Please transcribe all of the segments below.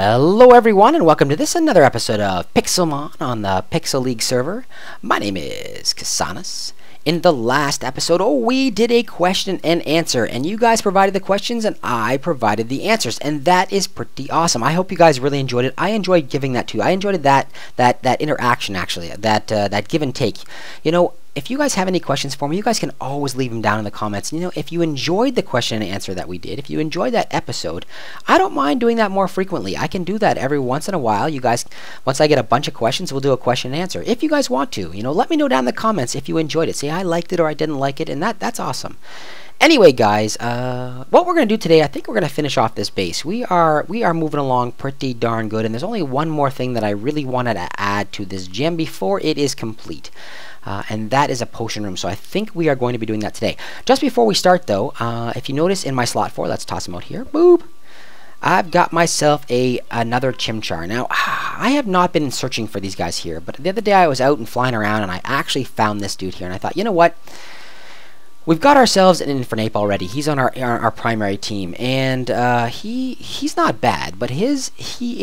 Hello everyone and welcome to this another episode of Pixelmon on the PixelLeague server. My name is Casanis. In the last episode, we did a question and answer, and you guys provided the questions and I provided the answers, and that is pretty awesome. I hope you guys really enjoyed it. I enjoyed giving that too. I enjoyed that interaction actually, that give and take. You know, if you guys have any questions for me, you guys can always leave them down in the comments. You know, if you enjoyed the question and answer that we did, if you enjoyed that episode, I don't mind doing that more frequently. I can do that every once in a while. You guys, once I get a bunch of questions, we'll do a question and answer. If you guys want to, you know, let me know down in the comments if you enjoyed it. Say I liked it or I didn't like it, and that's awesome. Anyway, guys, what we're going to do today, I think we're going to finish off this base. We are moving along pretty darn good, and there's only one more thing that I really wanted to add to this gym before it is complete. And that is a potion room, so I think we are going to be doing that today. Just before we start, though, if you notice in my slot 4, let's toss him out here. Boop! I've got myself another Chimchar. Now, I have not been searching for these guys here, but the other day I was out and flying around, and I actually found this dude here, and I thought, you know what? We've got ourselves an Infernape already. He's on our primary team, and he's not bad, but he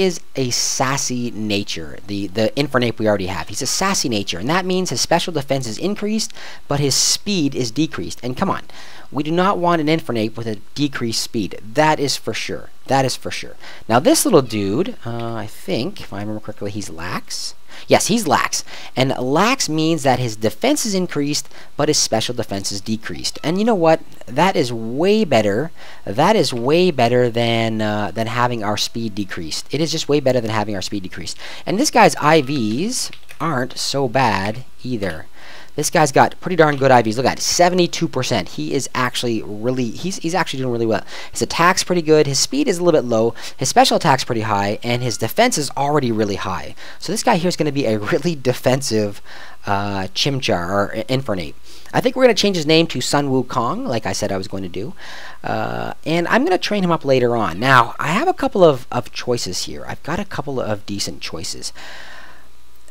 is a sassy nature. The Infernape we already have, he's a sassy nature, and that means his special defense is increased, but his speed is decreased. And come on, we do not want an Infernape with a decreased speed. That is for sure. That is for sure. Now this little dude, I think, if I remember correctly, he's Lax. Yes, he's Lax. And Lax means that his defense is increased, but his special defense is decreased. And you know what? That is way better. That is way better than having our speed decreased. It is just way better than having our speed decreased. And this guy's IVs aren't so bad either. This guy's got pretty darn good IVs. Look at it, 72%. He is actually really, he's actually doing really well. His attack's pretty good. His speed is a little bit low. His special attack's pretty high, and his defense is already really high. So this guy here is going to be a really defensive Chimchar or Infernape. I think we're going to change his name to Sun Wukong, like I said I was going to do. And I'm going to train him up later on. Now, I have a couple of choices here. I've got a couple of decent choices.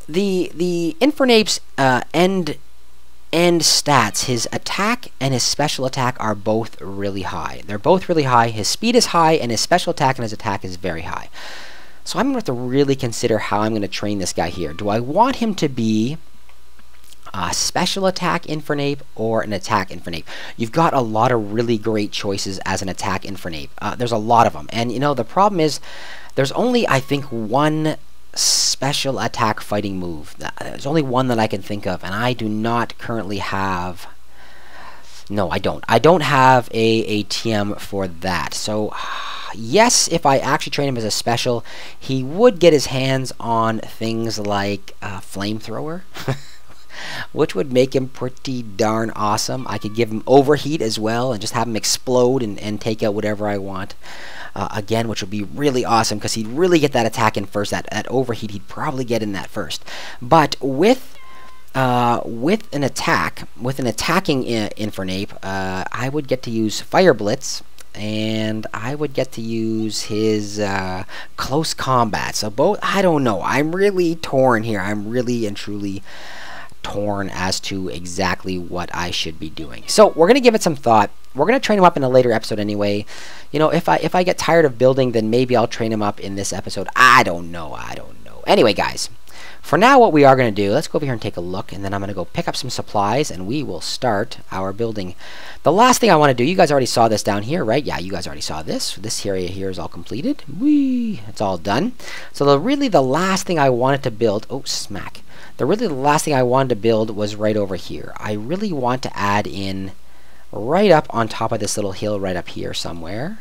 The Infernape's end stats, his attack and his special attack are both really high. They're both really high. His speed is high, and his special attack and his attack is very high. So I'm going to have to really consider how I'm going to train this guy here. Do I want him to be a special attack Infernape or an attack Infernape? You've got a lot of really great choices as an attack Infernape. There's a lot of them. And, you know, the problem is there's only, I think, one special attack fighting move. There's only one that I can think of, and I do not currently have. No, I don't. I don't have a TM for that. So, yes, if I actually train him as a special, he would get his hands on things like Flamethrower, which would make him pretty darn awesome. I could give him Overheat as well and just have him explode and take out whatever I want. Again, which would be really awesome because he'd really get that attack in first. That Overheat, he'd probably get in that first. But with an attacking Infernape, I would get to use Fire Blitz, and I would get to use his Close Combat. So both, I don't know. I'm really torn here. I'm really and truly torn as to exactly what I should be doing. So we're going to give it some thought. We're going to train him up in a later episode anyway. You know, if I get tired of building, then maybe I'll train him up in this episode. I don't know. I don't know. Anyway, guys, for now what we are going to do, let's go over here and take a look, and then I'm going to go pick up some supplies, and we will start our building. The last thing I want to do, you guys already saw this down here, right? Yeah, you guys already saw this. This area here is all completed. Whee! It's all done. So really the last thing I wanted to build, oh, smack. The last thing I wanted to build was right over here. I really want to add in right up on top of this little hill right up here somewhere.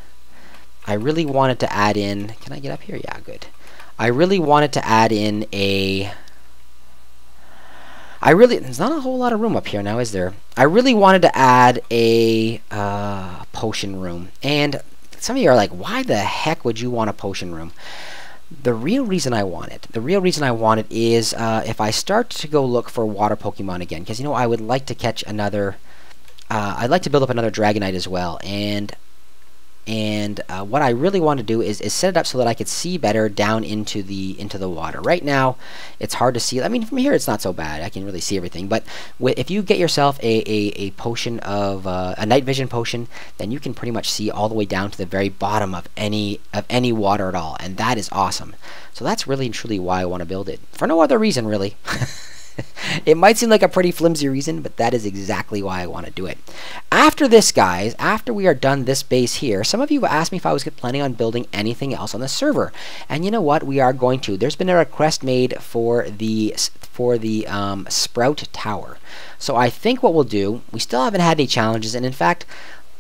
I really wanted to add in, can I get up here? Yeah, good. I really wanted to add in there's not a whole lot of room up here now, is there? I really wanted to add a potion room. And some of you are like, why the heck would you want a potion room? The real reason I want it is if I start to go look for water Pokemon again, because, you know, I would like to catch another, I'd like to build up another Dragonite as well, and And what I really want to do is set it up so that I could see better down into the water. Right now, it's hard to see. I mean, from here, it's not so bad. I can really see everything. But if you get yourself a potion of a night vision potion, then you can pretty much see all the way down to the very bottom of any water at all, and that is awesome. So that's really and truly why I want to build it. For no other reason, really. It might seem like a pretty flimsy reason, but that is exactly why I want to do it. After this, guys, after we are done this base here, some of you asked me if I was planning on building anything else on the server. And you know what? We are going to. There's been a request made for the Sprout Tower. So I think what we'll do, we still haven't had any challenges, and in fact,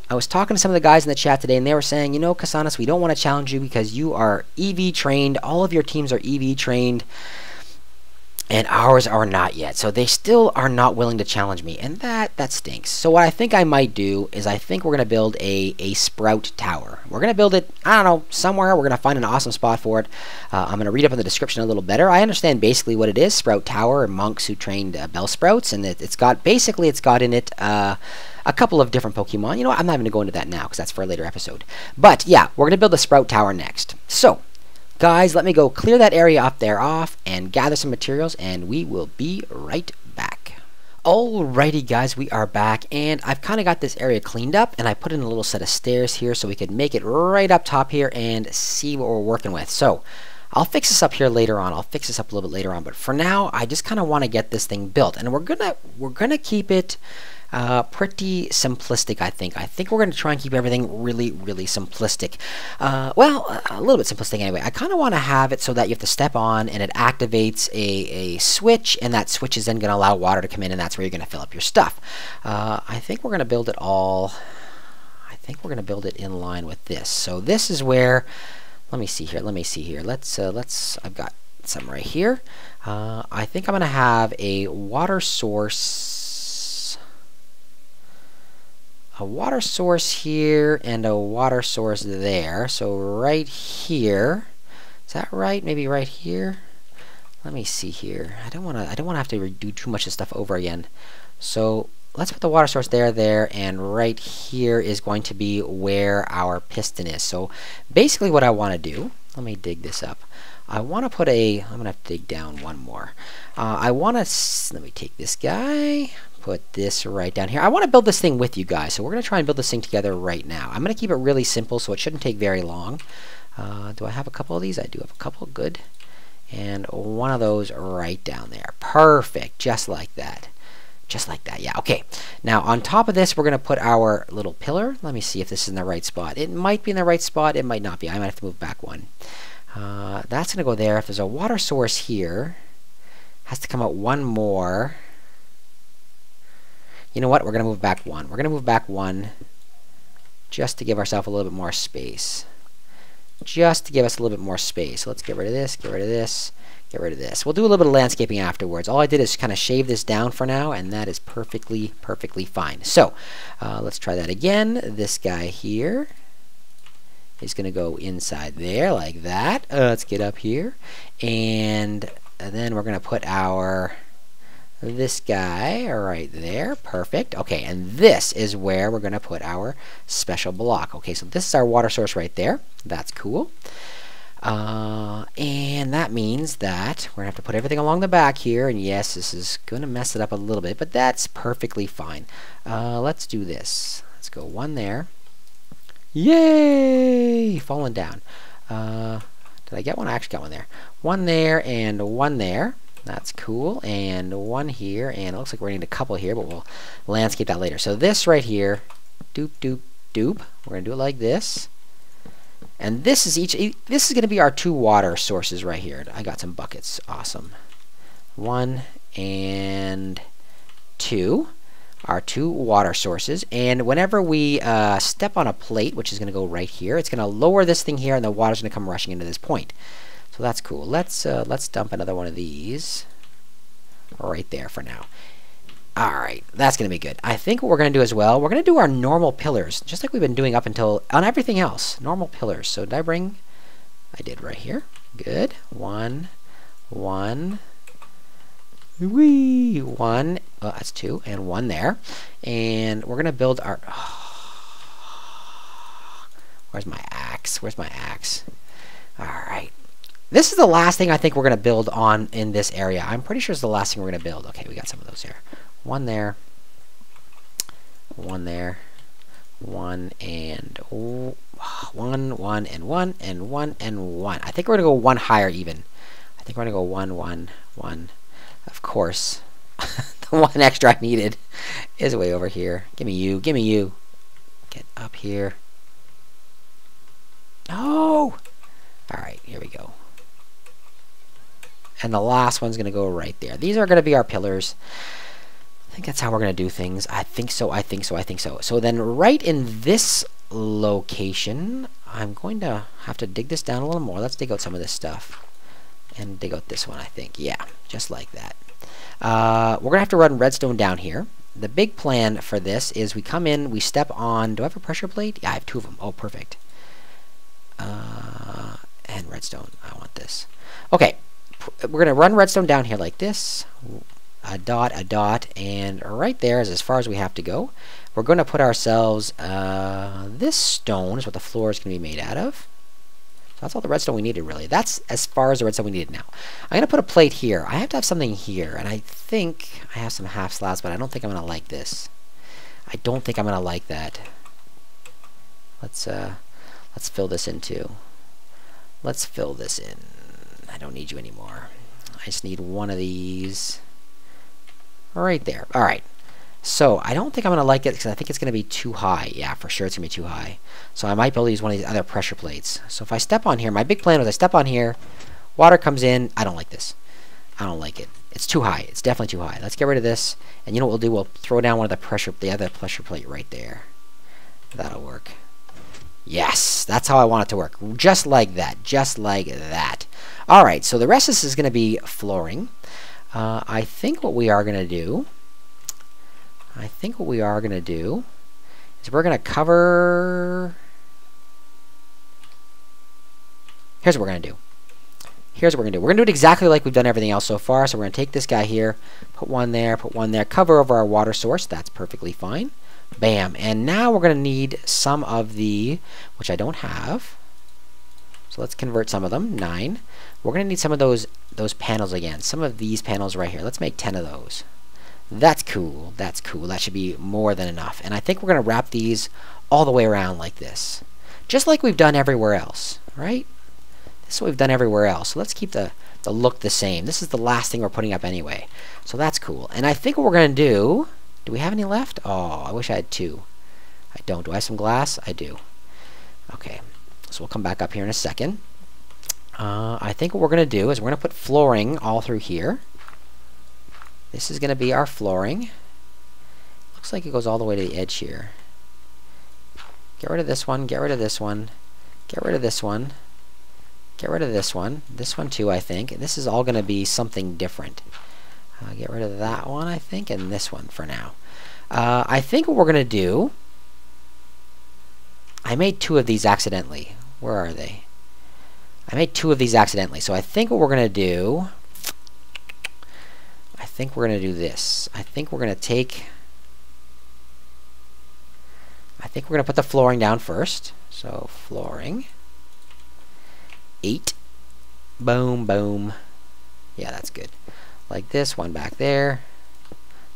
I was talking to some of the guys in the chat today, and they were saying, you know, Casanis, we don't want to challenge you because you are EV trained. All of your teams are EV trained. And ours are not yet. So they still are not willing to challenge me. And that stinks. So what I think I might do is I think we're going to build a Sprout Tower. We're going to build it, I don't know, somewhere. We're going to find an awesome spot for it. I'm going to read up in the description a little better. I understand basically what it is. Sprout Tower, monks who trained bell sprouts. And it's got in it a couple of different Pokemon. You know what? I'm not even going to go into that now because that's for a later episode. But yeah, we're going to build the Sprout Tower next. So guys, let me go clear that area up there off and gather some materials, and we will be right back. Alrighty, guys, we are back, and I've kind of got this area cleaned up, and I put in a little set of stairs here so we could make it right up top here and see what we're working with. So I'll fix this up here later on. I'll fix this up a little bit later on, but for now, I just kind of want to get this thing built, and we're gonna keep it pretty simplistic, I think. I think we're going to try and keep everything really, really simplistic. Well, a little bit simplistic anyway. I kind of want to have it so that you have to step on and it activates a switch, and that switch is then going to allow water to come in, and that's where you're going to fill up your stuff. I think we're going to build it all. I think we're going to build it in line with this. So this is where. Let me see here. Let's. I've got some right here. I think I'm going to have a water source. A water source here and a water source there. So right here, is that right? Maybe right here. Let me see here. I don't want to have to do too much of stuff over again. So let's put the water source there, and right here is going to be where our piston is. So basically, what I want to do. Let me dig this up. I want to put a. I'm gonna have to dig down one more. I want to. Let me take this guy. Put this right down here. I want to build this thing with you guys, so we're going to try and build this thing together right now. I'm going to keep it really simple, so it shouldn't take very long. Do I have a couple of these? I do have a couple. Good. And one of those right down there. Perfect. Just like that. Just like that. Yeah, okay. Now, on top of this, we're going to put our little pillar. Let me see if this is in the right spot. It might be in the right spot. It might not be. I might have to move back one. That's going to go there. If there's a water source here, has to come out one more. You know what? We're going to move back one. We're going to move back one just to give ourselves a little bit more space. Just to give us a little bit more space. So let's get rid of this, get rid of this, get rid of this. We'll do a little bit of landscaping afterwards. All I did is kind of shave this down for now, and that is perfectly fine. So let's try that again. This guy here is going to go inside there like that. Let's get up here. And then we're going to put our... this guy right there. Perfect. Okay, and this is where we're going to put our special block. Okay, so this is our water source right there. That's cool. And that means that we're going to have to put everything along the back here. And yes, this is going to mess it up a little bit, but that's perfectly fine. Let's do this. Let's go one there. Yay! Falling down. Did I get one? I actually got one there. One there and one there. That's cool. And one here, and it looks like we're going to need a couple here, but we'll landscape that later. So this right here, doop, doop, doop. We're going to do it like this. And this is going to be our two water sources right here. I got some buckets. Awesome. 1 and 2. Our two water sources. And whenever we step on a plate, which is going to go right here, it's going to lower this thing here, and the water's going to come rushing into this point. So that's cool. Let's dump another one of these right there for now. Alright, that's going to be good. I think what we're going to do as well, we're going to do our normal pillars, just like we've been doing up until, on everything else, normal pillars. So did I bring, I did right here. Good. 1, 1, wee, 1, oh, that's 2, and 1 there. And we're going to build our, we're Where's my axe? Where's my axe? Alright. This is the last thing I think we're going to build on in this area. I'm pretty sure it's the last thing we're going to build. Okay, we got some of those here. One there. One there. One and one and one and one and one. I think we're going to go one higher even. I think we're going to go one, one, one. Of course. The one extra I needed is way over here. Give me you. Give me you. Get up here. Oh! Alright, here we go. And the last one's going to go right there. These are going to be our pillars. I think that's how we're going to do things. I think so, I think so, I think so. So then right in this location, I'm going to have to dig this down a little more. Let's dig out some of this stuff. And dig out this one, I think. Yeah, just like that. We're going to have to run redstone down here. The big plan for this is we come in, we step on... Do I have a pressure plate? Yeah, I have two of them. Oh, perfect. And redstone. I want this. Okay. We're going to run redstone down here like this. A dot, and right there is as far as we have to go. We're going to put ourselves... this stone is what the floor is going to be made out of. So that's all the redstone we needed, really. That's as far as the redstone we needed now. I'm going to put a plate here. I have to have something here, and I think I have some half slabs, but I don't think I'm going to like this. I don't think I'm going to like that. Let's fill this in too. Let's fill this in. I don't need you anymore. I just need one of these. Right there. Alright. So, I don't think I'm going to like it because I think it's going to be too high. Yeah, for sure it's going to be too high. So, I might be able to use one of these other pressure plates. So, if I step on here, my big plan was I step on here, water comes in. I don't like this. I don't like it. It's too high. It's definitely too high. Let's get rid of this. And you know what we'll do? We'll throw down one of the other pressure plate right there. That'll work. Yes, that's how I want it to work. Just like that. Just like that. Alright, so the rest of this is going to be flooring. I think what we are going to do... is we're going to cover... Here's what we're going to do. We're going to do it exactly like we've done everything else so far. So we're going to take this guy here, put one there, cover over our water source. That's perfectly fine. Bam. And now we're going to need some of the, which I don't have. So let's convert some of them. 9. We're going to need some of those panels again. Some of these panels right here. Let's make 10 of those. That's cool. That's cool. That should be more than enough. And I think we're going to wrap these all the way around like this. Just like we've done everywhere else, right? This is what we've done everywhere else. So let's keep the look the same. This is the last thing we're putting up anyway. So that's cool. And I think what we're going to do... Do we have any left? Oh, I wish I had 2. I don't. Do I have some glass? I do. Okay. So we'll come back up here in a second. I think what we're going to do is we're going to put flooring all through here. This is going to be our flooring. Looks like it goes all the way to the edge here. Get rid of this one. Get rid of this one. Get rid of this one. Get rid of this one. This one too, I think. And this is all going to be something different. Get rid of that one, I think, and this one for now. I think what we're going to do... I made 2 of these accidentally. Where are they? I made 2 of these accidentally. So I think what we're going to do... I think we're going to do this. I think we're going to take... I think we're going to put the flooring down first. So, flooring. 8. Boom, boom. Yeah, that's good. Like this, one back there.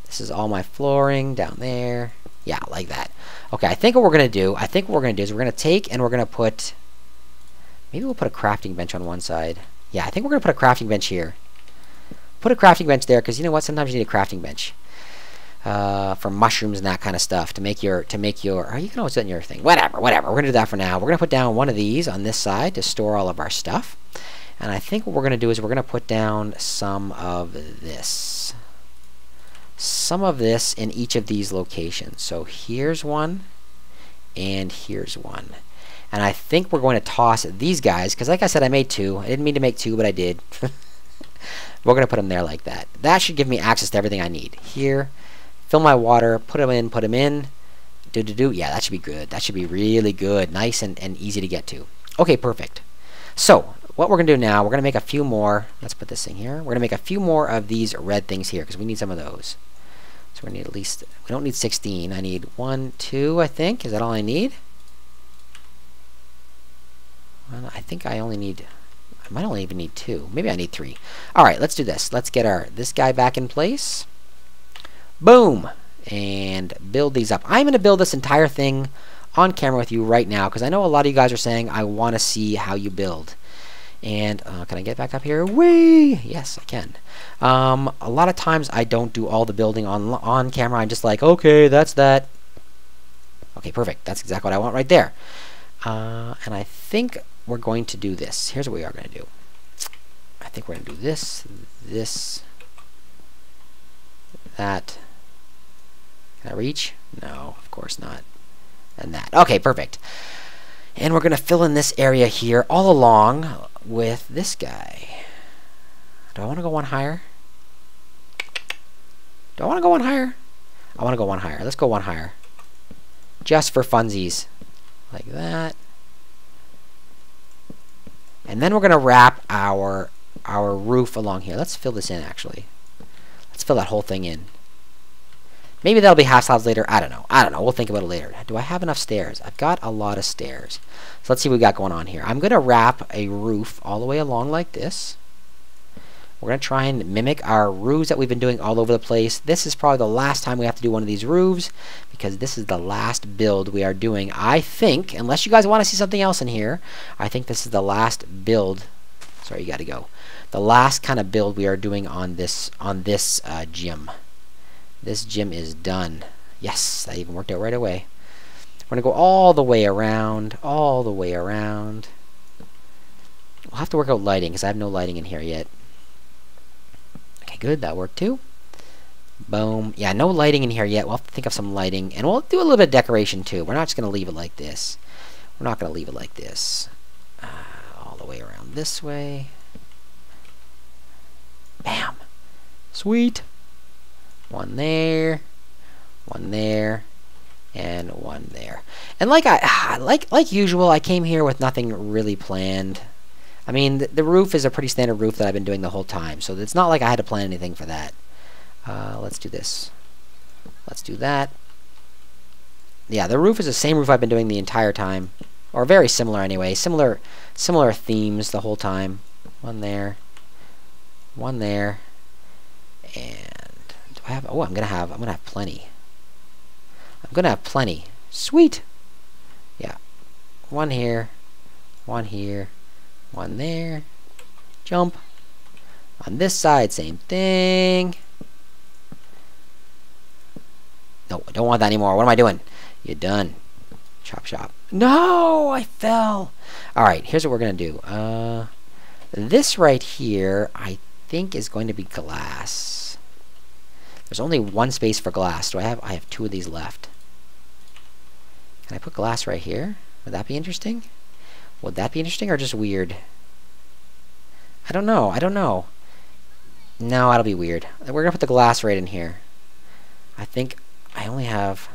This is all my flooring down there. Yeah, like that. Okay, I think what we're going to do, is we're going to take and we're going to put... Maybe we'll put a crafting bench on one side. Yeah, I think we're going to put a crafting bench here. Put a crafting bench there, because you know what? Sometimes you need a crafting bench. For mushrooms and that kind of stuff. To make your... Or you can always do it in your thing. Whatever. We're going to do that for now. We're going to put down one of these on this side to store all of our stuff. And I think what we're going to do is we're going to put down some of this. Some of this in each of these locations. So here's one, and here's one. And I think we're going to toss these guys, because like I said, I made 2. I didn't mean to make 2, but I did. We're going to put them there like that. That should give me access to everything I need. Here, fill my water, put them in. Yeah, that should be good. That should be really good. Nice and easy to get to. Okay, perfect. So, what we're going to do now, we're going to make a few more. Let's put this thing here. We're going to make a few more of these red things here, because we need some of those. So we need at least, we don't need 16. I need 1, 2, I think. Is that all I need? Well, I think I might only even need 2. Maybe I need 3. Alright, let's do this. Let's get this guy back in place. Boom! And build these up. I'm going to build this entire thing on camera with you right now, because I know a lot of you guys are saying, I want to see how you build. And, can I get back up here? Whee! Yes, I can. A lot of times I don't do all the building on camera. I'm just like, okay, that's that. Okay, perfect. That's exactly what I want right there. And I think we're going to do this. Here's what we are going to do. I think we're going to do this, that. Can I reach? No, of course not. And that. Okay, perfect. And we're going to fill in this area here all along with this guy. Do I want to go one higher? Do I want to go one higher? I want to go one higher. Let's go one higher. Just for funsies. Like that. And then we're going to wrap our roof along here. Let's fill this in, actually. Let's fill that whole thing in. Maybe that'll be half slabs later. I don't know. We'll think about it later. Do I have enough stairs? I've got a lot of stairs. So let's see what we got going on here. I'm going to wrap a roof all the way along like this. We're going to try and mimic our roofs that we've been doing all over the place. This is probably the last time we have to do one of these roofs, because this is the last build we are doing. I think, unless you guys want to see something else in here, I think this is the last build. Sorry, you got to go. The last kind of build we are doing on this gym. This gym is done. Yes, that even worked out right away. We're going to go all the way around, all the way around. We'll have to work out lighting, because I have no lighting in here yet. Okay, good. That worked too. Boom. Yeah, no lighting in here yet. We'll have to think of some lighting. And we'll do a little bit of decoration too. We're not just going to leave it like this. We're not going to leave it like this. All the way around this way. Bam. Sweet. One there. One there. And one there. And like usual, I came here with nothing really planned. I mean, the roof is a pretty standard roof that I've been doing the whole time, so it's not like I had to plan anything for that. Let's do this. Let's do that. Yeah, the roof is the same roof I've been doing the entire time, or very similar anyway. Similar themes the whole time. One there, and do I have? Oh, I'm gonna have plenty. I'm gonna have plenty. Sweet. Yeah, one here, one here. One there. Jump. On this side, same thing. No, I don't want that anymore. What am I doing? You're done. Chop, chop. No, I fell. Alright, here's what we're going to do. This right here, I think is going to be glass. There's only one space for glass. I have 2 of these left. Can I put glass right here? Would that be interesting? Would that be interesting or just weird? I don't know. No, that'll be weird. We're gonna put the glass right in here. I think I only have...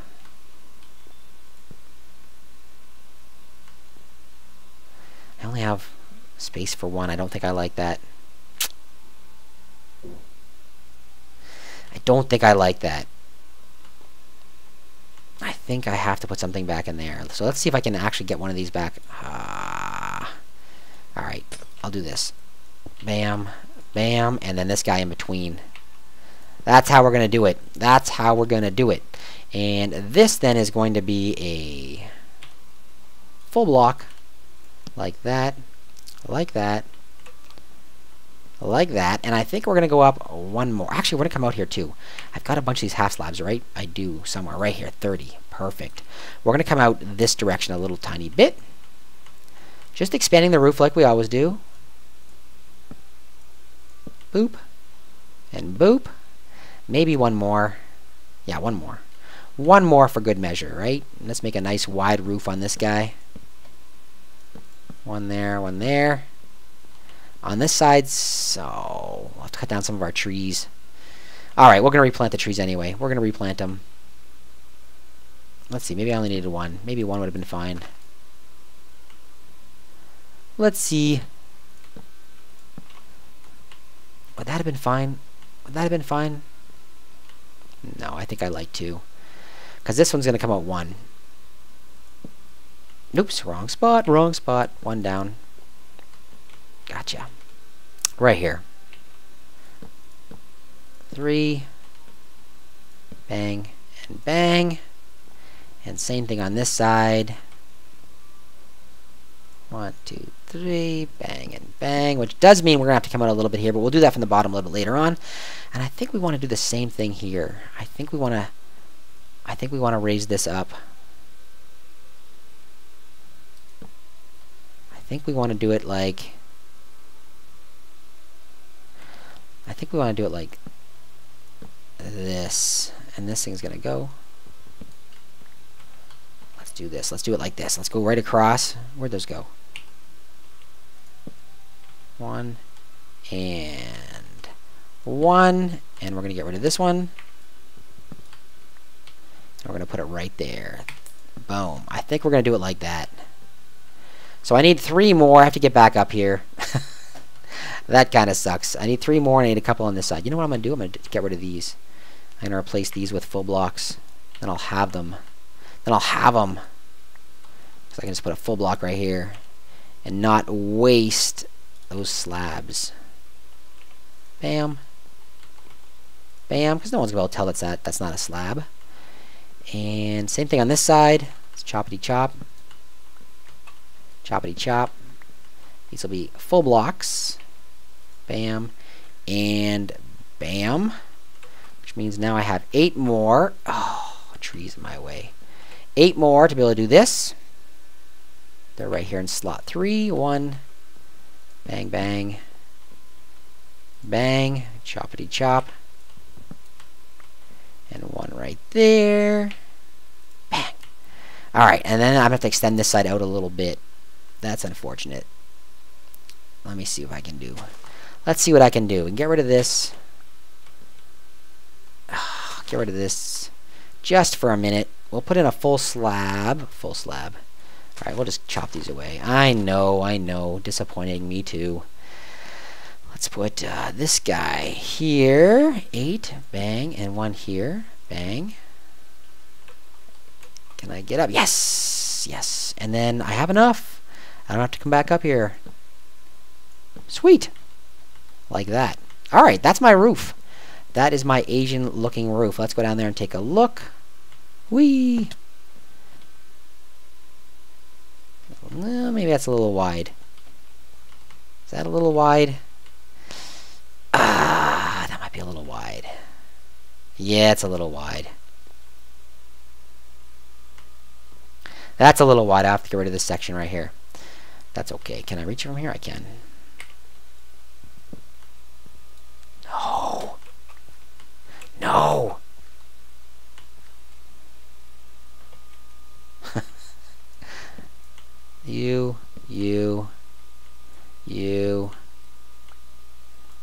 space for one. I don't think I like that. I don't think I like that. I think I have to put something back in there. So let's see if I can actually get one of these back. Alright, I'll do this. Bam, bam, and then this guy in between. That's how we're going to do it. That's how we're going to do it. And this then is going to be a full block. Like that. Like that. Like that. And I think we're going to go up one more. Actually, we're going to come out here too. I've got a bunch of these half slabs, right? I do. Somewhere right here. 30. Perfect. We're going to come out this direction a little tiny bit. Just expanding the roof like we always do. Boop. And boop. Maybe one more. Yeah, one more. One more for good measure, right? Let's make a nice wide roof on this guy. One there, one there. On this side, so we'll have to cut down some of our trees. Alright, we're going to replant the trees anyway. We're going to replant them. Let's see, maybe I only needed one. Maybe one would have been fine. Let's see. Would that have been fine? Would that have been fine? No, I think I like 2. Because this one's going to come out 1. Oops, wrong spot, wrong spot. 1 down. Gotcha. Right here. 3. Bang and bang. And same thing on this side. 1, 2, 3. Bang and bang. Which does mean we're going to have to come out a little bit here, but we'll do that from the bottom a little bit later on. And I think we want to do the same thing here. I think we want to raise this up. I think we want to do it like this. And this thing's going to go. Let's do this. Let's do it like this. Let's go right across. Where'd those go? 1 and 1. And we're going to get rid of this one. And we're going to put it right there. Boom. I think we're going to do it like that. So I need 3 more. I have to get back up here. That kind of sucks. I need 3 more and I need a couple on this side. You know what I'm going to do? I'm going to get rid of these. I'm going to replace these with full blocks. Then I'll have them. So I can just put a full block right here and not waste those slabs. Bam. Bam. Because no one's going to be able to tell that's not a slab. And same thing on this side. It's choppity chop. Choppity chop. These will be full blocks. Bam. And bam. Which means now I have 8 more. Oh, a tree's in my way. 8 more to be able to do this. They're right here in slot 3. 1. Bang, bang. Bang. Choppity chop. And 1 right there. Bang. Alright, and then I'm going to have to extend this side out a little bit. That's unfortunate. Let me see what I can do. Let's see what I can do. And get rid of this. Get rid of this just for a minute. We'll put in a full slab. Full slab. Alright, we'll just chop these away. I know. Disappointing me too. Let's put this guy here. 8. Bang. And 1 here. Bang. Can I get up? Yes! Yes. And then I have enough. I don't have to come back up here. Sweet. Like that. Alright, that's my roof. That is my Asian looking roof. Let's go down there and take a look. Whee! Well, maybe that's a little wide. Is that a little wide? Ah, that might be a little wide. Yeah, it's a little wide. That's a little wide. I have to get rid of this section right here. That's okay. Can I reach it from here? I can. No. No. You,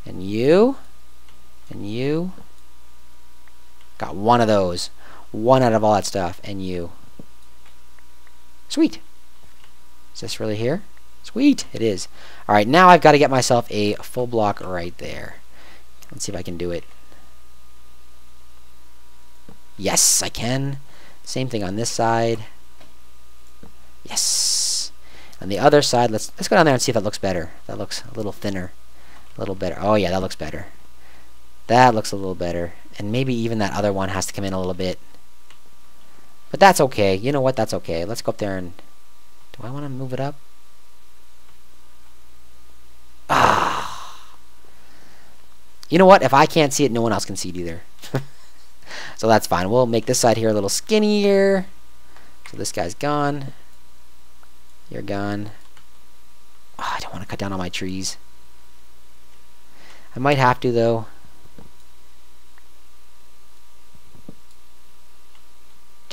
and you, and you. Got 1 of those. 1 out of all that stuff, and you. Sweet. Is this really here? Sweet, it is. Alright, now I've got to get myself a full block right there. Let's see if I can do it. Yes, I can. Same thing on this side. Yes. On the other side, let's go down there and see if that looks better. That looks a little thinner. A little better. Oh yeah, that looks better. That looks a little better. And maybe even that other one has to come in a little bit. But that's okay. You know what? That's okay. Let's go up there and... Do I want to move it up? Ah. You know what? If I can't see it, no one else can see it either. So that's fine. We'll make this side here a little skinnier. So this guy's gone. You're gone. Oh, I don't want to cut down all my trees. I might have to, though.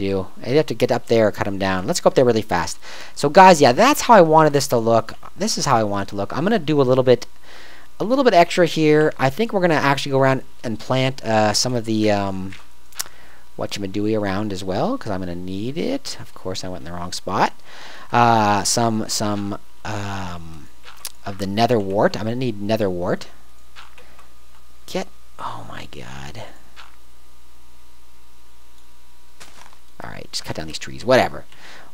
I have to get up there or cut them down. Let's go up there really fast. So guys, yeah, that's how I wanted this to look. This is how I want it to look. I'm gonna do a little bit extra here. I think we're gonna actually go around and plant some of the whatchamadooey around as well, because I'm gonna need it. Of course, I went in the wrong spot. Some of the nether wart. I'm gonna need nether wart. Oh my god. Alright, just cut down these trees. Whatever.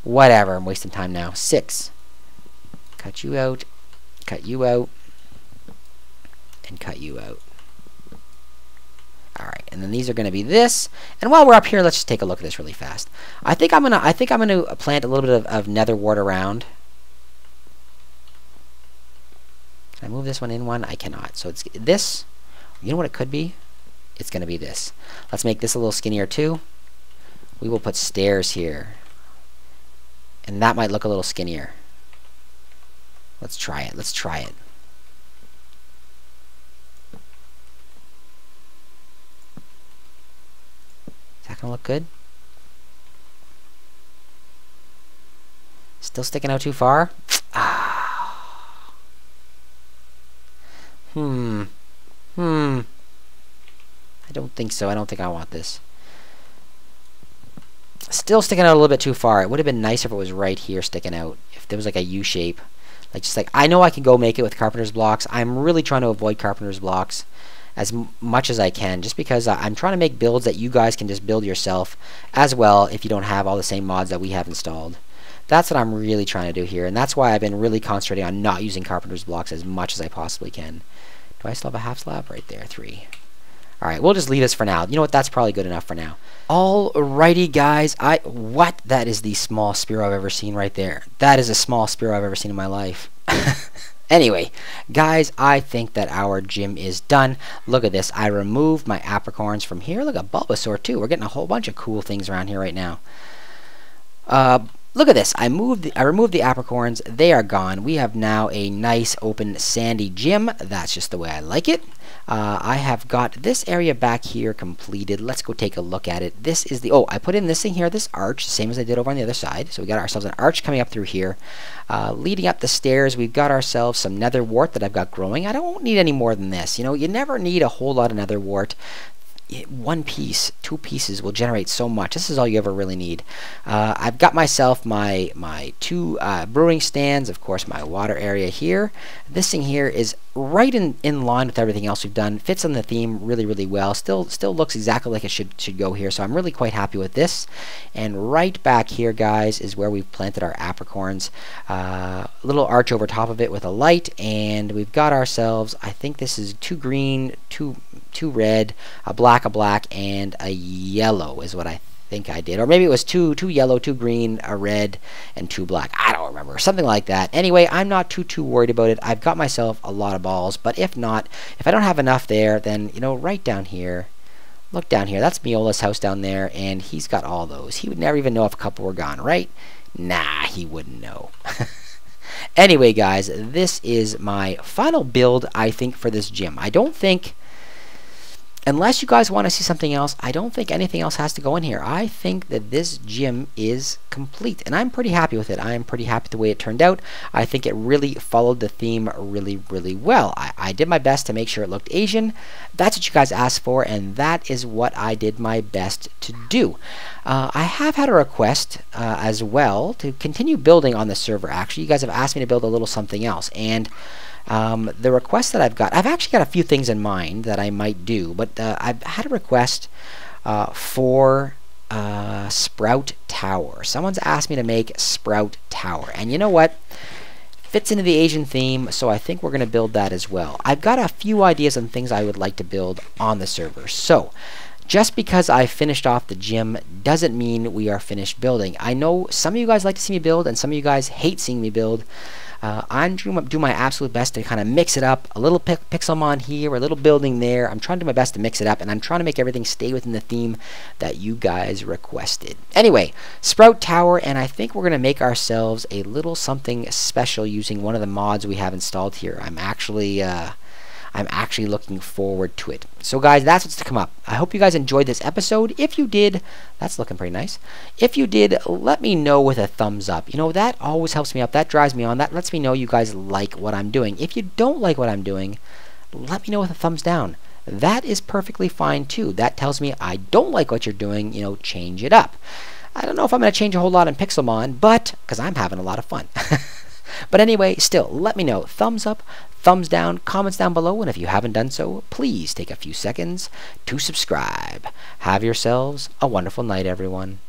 I'm wasting time now. 6. Cut you out. Cut you out. and cut you out. All right, and then these are going to be this. And while we're up here, let's just take a look at this really fast. I think I'm gonna plant a little bit of nether wart around. Can I move this one in one? I cannot. So it's this. You know what it could be? It's going to be this. Let's make this a little skinnier too. We will put stairs here. And that might look a little skinnier. Let's try it. Let's try it. Is that going to look good? Still sticking out too far? I don't think so. I don't think I want this. Still sticking out a little bit too far. It would have been nicer if it was right here sticking out. If there was like a U shape. Like just like, I know I can go make it with carpenter's blocks. I'm really trying to avoid carpenter's blocks as much as I can, just because I'm trying to make builds that you guys can just build yourself as well if you don't have all the same mods that we have installed. That's what I'm really trying to do here, and that's why I've been really concentrating on not using carpenter's blocks as much as I possibly can. Do I still have a half slab? Right there, 3. Alright, we'll just leave this for now. You know what? That's probably good enough for now. Alrighty, guys. What? That is the smallest Spearow I've ever seen right there. That is the smallest Spearow I've ever seen in my life. Anyway, guys, I think that our gym is done. Look at this. I removed my apricorns from here. Look at Bulbasaur, too. We're getting a whole bunch of cool things around here right now. Look at this. I removed the apricorns. They are gone. We have now a nice, open, sandy gym. That's just the way I like it. I have got this area back here completed. Let's go take a look at it. This is the... Oh, I put in this thing here, this arch, same as I did over on the other side. So we got ourselves an arch coming up through here. Leading up the stairs, we've got ourselves some nether wart that I've got growing. I don't need any more than this. You know, you never need a whole lot of nether wart. One piece, 2 pieces will generate so much. This is all you ever really need. I've got myself my 2 brewing stands, of course my water area here. This thing here is right in line with everything else we've done. Fits on the theme really, really well. Still looks exactly like it should go here, so I'm really quite happy with this. And right back here, guys, is where we've planted our apricorns. Little arch over top of it with a light, and we've got ourselves, I think this is 2 green, 2 red, a black, and a yellow is what I think I did. Or maybe it was 2 yellow, 2 green, a red, and 2 black. I don't remember. Something like that. Anyway, I'm not too worried about it. I've got myself a lot of balls, but if not, if I don't have enough there, then, you know, right down here, look down here. That's Miola's house down there, and he's got all those. He would never even know if a couple were gone, right? Nah, he wouldn't know. Anyway, guys, this is my final build, I think, for this gym. I don't think... Unless you guys want to see something else, I don't think anything else has to go in here. I think that this gym is complete, and I'm pretty happy with it. I'm pretty happy with the way it turned out. I think it really followed the theme really, really well. I did my best to make sure it looked Asian. That's what you guys asked for, and that is what I did my best to do. I have had a request as well to continue building on the server. Actually, you guys have asked me to build a little something else, and the request that I've actually got a few things in mind that I might do, but I've had a request for Sprout Tower. Someone's asked me to make Sprout Tower, and you know what? Fits into the Asian theme, so I think we're going to build that as well. I've got a few ideas on things I would like to build on the server, so just because I finished off the gym doesn't mean we are finished building. I know some of you guys like to see me build, and some of you guys hate seeing me build. I'm doing my absolute best to kind of mix it up. A little Pixelmon here, a little building there. I'm trying to do my best to mix it up, and I'm trying to make everything stay within the theme that you guys requested. Anyway, Sprout Tower, and I think we're going to make ourselves a little something special using one of the mods we have installed here. I'm actually looking forward to it. So guys, that's what's to come up. I hope you guys enjoyed this episode. If you did, that's looking pretty nice. If you did, let me know with a thumbs up. You know, that always helps me out. That drives me on. That lets me know you guys like what I'm doing. If you don't like what I'm doing, let me know with a thumbs down. That is perfectly fine too. That tells me I don't like what you're doing. You know, change it up. I don't know if I'm going to change a whole lot in Pixelmon, but because I'm having a lot of fun. But anyway, still, let me know. Thumbs up, thumbs down, comments down below, and if you haven't done so, please take a few seconds to subscribe. Have yourselves a wonderful night, everyone.